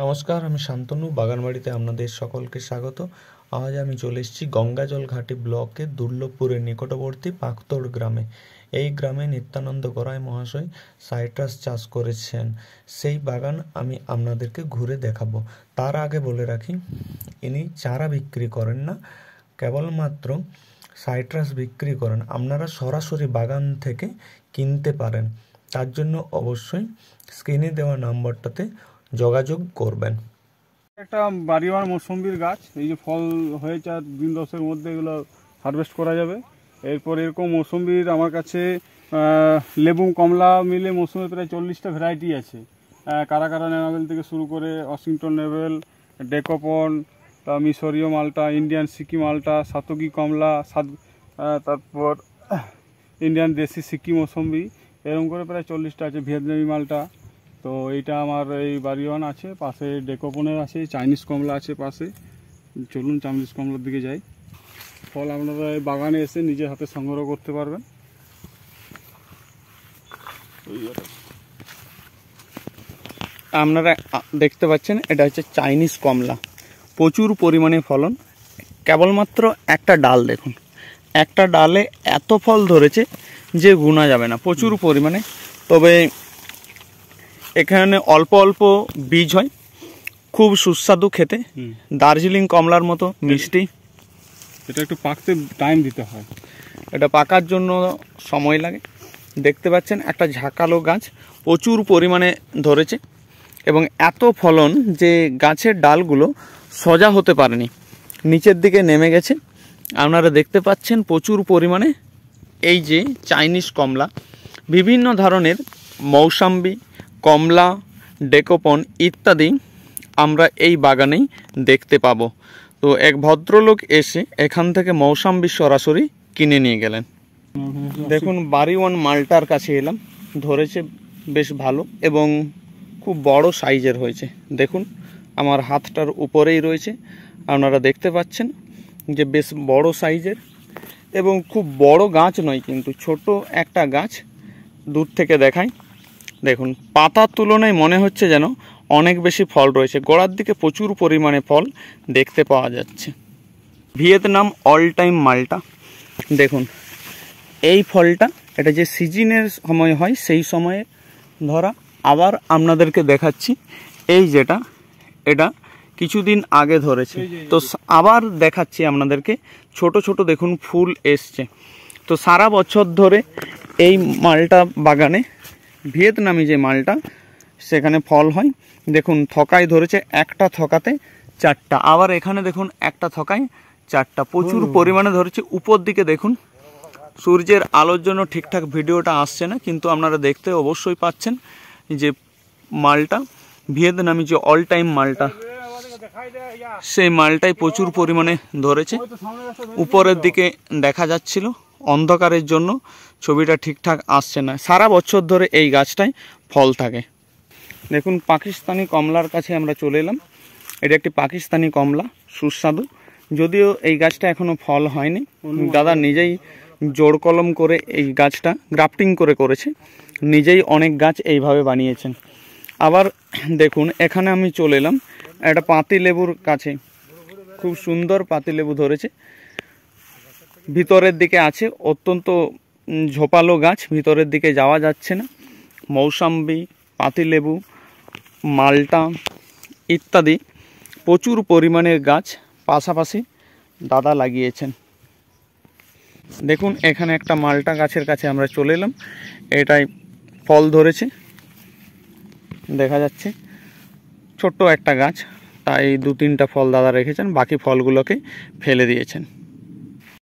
নমস্কার, আমি শান্তনু বাগানবাড়িতে আপনাদের সকলকে স্বাগত। আজ আমি চলে এসেছি গঙ্গাজল ঘাটি ব্লকের দুর্লভপুরের নিকটবর্তী পাকতড় গ্রামে। এই গ্রামে নিত্যানন্দ গড়াই মহাশয় সাইট্রাস চাষ করেছেন, সেই বাগান আমি আপনাদেরকে ঘুরে দেখাবো। তার আগে বলে রাখি, ইনি চারা বিক্রি করেন না, কেবলমাত্র সাইট্রাস বিক্রি করেন। আপনারা সরাসরি বাগান থেকে কিনতে পারেন, তার জন্য অবশ্যই স্ক্রিনে দেওয়া নাম্বারটাতে যোগাযোগ করবেন। একটা বাড়িওয়ান মৌসুম্বির গাছ, এই যে ফল হয়েছে আর দিন 10-এর মধ্যে এগুলো হারভেস্ট করা যাবে। এরপর এরকম মৌসুম্বির আমার কাছে লেবু কমলা মিলে মৌসুমির প্রায় 40টা ভ্যারাইটি আছে। কারাকারা নেভেল থেকে শুরু করে ওয়াশিংটন নেভেল, ডেকোপন, মিশরীয় মালটা, ইন্ডিয়ান সিকি মালটা, সাতকি কমলা, তারপর ইন্ডিয়ান দেশি সিকি মৌসুম্বি, এরকম করে প্রায় 40টা আছে। ভিয়েতনামি মালটা। তো এইটা আমার এই বাড়িওয়ান আছে, পাশে ডেকোপনের আছে, চাইনিজ কমলা আছে পাশে। চলুন চাইনিজ কমলার দিকে যাই। ফল আপনারা এই বাগানে এসে নিজের হাতে সংগ্রহ করতে পারবেন। আপনারা দেখতে পাচ্ছেন, এটা হচ্ছে চাইনিজ কমলা। প্রচুর পরিমাণে ফলন। কেবলমাত্র একটা ডাল দেখুন, একটা ডালে এত ফল ধরেছে যে গুণা যাবে না, প্রচুর পরিমাণে। তবে এখানে অল্প অল্প বীজ হয়, খুব সুস্বাদু খেতে, দার্জিলিং কমলার মতো মিষ্টি। এটা একটু পাকতে টাইম দিতে হয়, এটা পাকার জন্য সময় লাগে। দেখতে পাচ্ছেন একটা ঝাঁকালো গাছ, প্রচুর পরিমাণে ধরেছে এবং এত ফলন যে গাছের ডালগুলো সোজা হতে পারেনি, নিচের দিকে নেমে গেছে। আপনারা দেখতে পাচ্ছেন প্রচুর পরিমাণে এই যে চাইনিজ কমলা, বিভিন্ন ধরনের মৌসাম্বি, কমলা, ডেকোপন ইত্যাদি আমরা এই বাগানেই দেখতে পাবো। তো এক ভদ্রলোক এসে এখান থেকে মৌসাম্বি সরাসরি কিনে নিয়ে গেলেন। দেখুন বাড়িওয়ান মালটার কাছে এলাম, ধরেছে বেশ ভালো এবং খুব বড় সাইজের হয়েছে। দেখুন আমার হাতটার উপরেই রয়েছে, আপনারা দেখতে পাচ্ছেন যে বেশ বড় সাইজের এবং খুব বড় গাছ নয়, কিন্তু ছোট একটা গাছ। দূর থেকে দেখাই, দেখুন পাতার তুলনায় মনে হচ্ছে যেন অনেক বেশি ফল রয়েছে। গোড়ার দিকে প্রচুর পরিমাণে ফল দেখতে পাওয়া যাচ্ছে। ভিয়েতনাম অল টাইম মালটা, দেখুন এই ফলটা, এটা যে সিজনের সময় হয় সেই সময়ে ধরা। আবার আপনাদেরকে দেখাচ্ছি, এই যেটা এটা কিছুদিন আগে ধরেছে, তো আবার দেখাচ্ছি আপনাদেরকে। ছোট ছোট দেখুন ফুল এসছে। তো সারা বছর ধরে এই মালটা বাগানে, ভিয়েতনামি যে মালটা, সেখানে ফল হয়। দেখুন থকায় ধরেছে, একটা থকাতে 4টা। আবার এখানে দেখুন একটা থকায় 4টা, প্রচুর পরিমাণে ধরেছে। উপর দিকে দেখুন, সূর্যের আলোর জন্য ঠিকঠাক ভিডিওটা আসছে না, কিন্তু আপনারা দেখতে অবশ্যই পাচ্ছেন যে মালটা, ভিয়েতনামি যে অল টাইম মালটা, সেই মালটাই প্রচুর পরিমাণে ধরেছে। উপরের দিকে দেখা যাচ্ছিল, অন্ধকারের জন্য ছবিটা ঠিকঠাক আসছে না। সারা বছর ধরে এই গাছটায় ফল থাকে। দেখুন পাকিস্তানি কমলার কাছে আমরা চলে এলাম। এটা একটি পাকিস্তানি কমলা, সুস্বাদু। যদিও এই গাছটা এখনও ফল হয়নি, দাদা নিজেই জোড় কলম করে এই গাছটা গ্রাফটিং করেছে, নিজেই অনেক গাছ এইভাবে বানিয়েছেন। আবার দেখুন এখানে আমি চলে এলাম একটা পাতি লেবুর কাছে, খুব সুন্দর পাতি লেবু ধরেছে। ভিতরের দিকে আছে, অত্যন্ত ঝোপালো গাছ, ভিতরের দিকে যাওয়া যাচ্ছে না। মৌসাম্বি, পাতিলেবু, মালটা ইত্যাদি প্রচুর পরিমাণের গাছ পাশাপাশি দাদা লাগিয়েছেন। দেখুন এখানে একটা মালটা গাছের কাছে আমরা চলে এলাম, এটাই ফল ধরেছে, দেখা যাচ্ছে ছোট্ট একটা গাছ, তাই 2-3টা ফল দাদা রেখেছেন, বাকি ফলগুলোকে ফেলে দিয়েছেন।